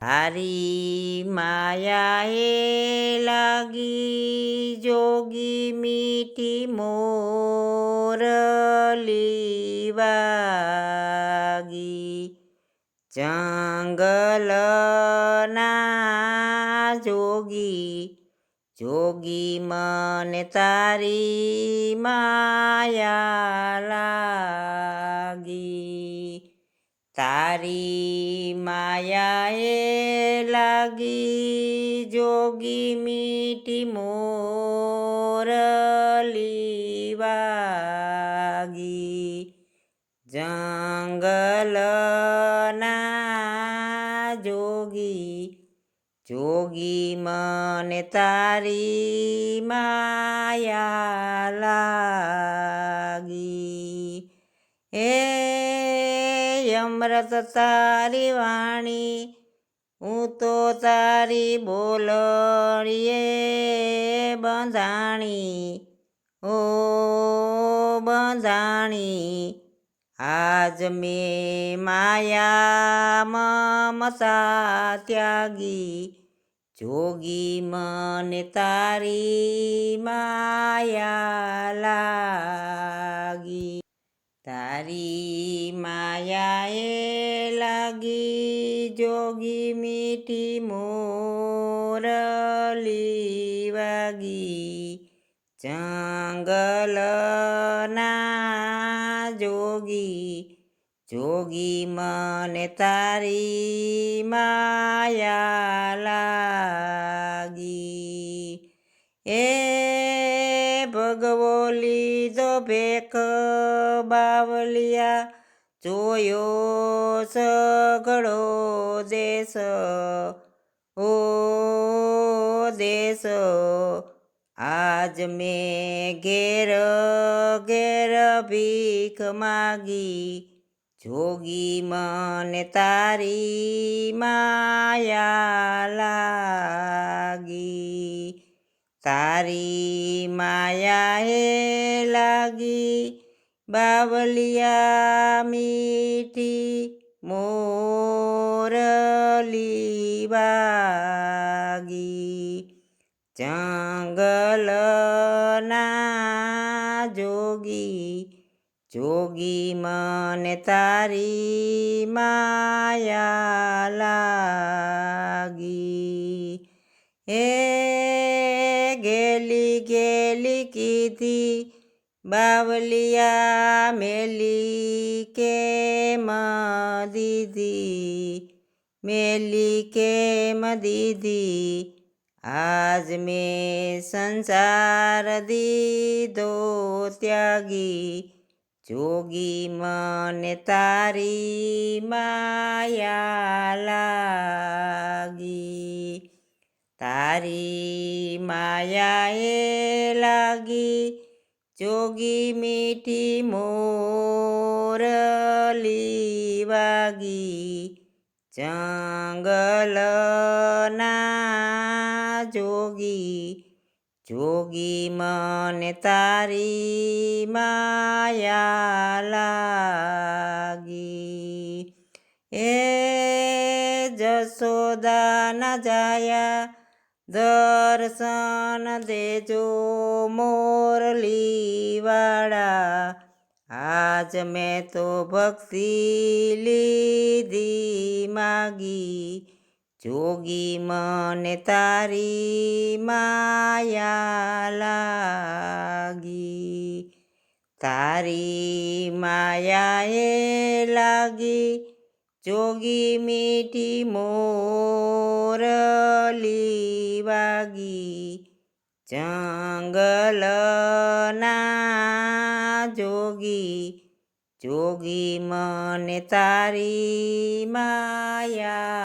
તારી માયાએ લાગી જોગી મીઠી મોરલી વાગી જંગલના જોગી મને તારી માયા લાગી તારી માયાએ લાગી જોગી મીઠી મોરલી વાગી જંગલના જોગી મને તારી માયા લાગી અમૃત તારી વાણી હું તો તારી બોલડીએ બંધાણી આજ મેં માયા મમતા ત્યાગી જોગી મને તારી માયા લાગી તારી માયાએ લાગી જોગી મીઠી મોરલી વાગી જંગલના જોગી મને તારી માયા લાગી ભગવો લીધો ભેખ બાવલિયા જોયો સઘળો દેશ દેશ આજ મેં ઘેર ભીખ માગી જોગી મને તારી માયા લાગી તારી માયાએ લાગી બાવલિયા મીઠી મોરલી વાગી જંગલના જોગી મને તારી માયા લાગી ગેલી કીધી બાવલિયા મેલી કેમ દીધી આજ મેં સંસાર દીધો ત્યાગી જોગી મને તારી માયા લાગી તારી માયાએ લાગી જોગી મીઠી મોરલી વાગી જંગલના જોગી મને તારી માયા લાગી જશોદાના જાયા દર્શન દેજો મોરલી વાળા આજ મેં તો ભક્તિ લીધી માગી જોગી મને તારી માયા લાગી તારી માયાએ લાગી જોગી મીઠી મોરલી વાગી જંગલના જોગી મને તારી માયા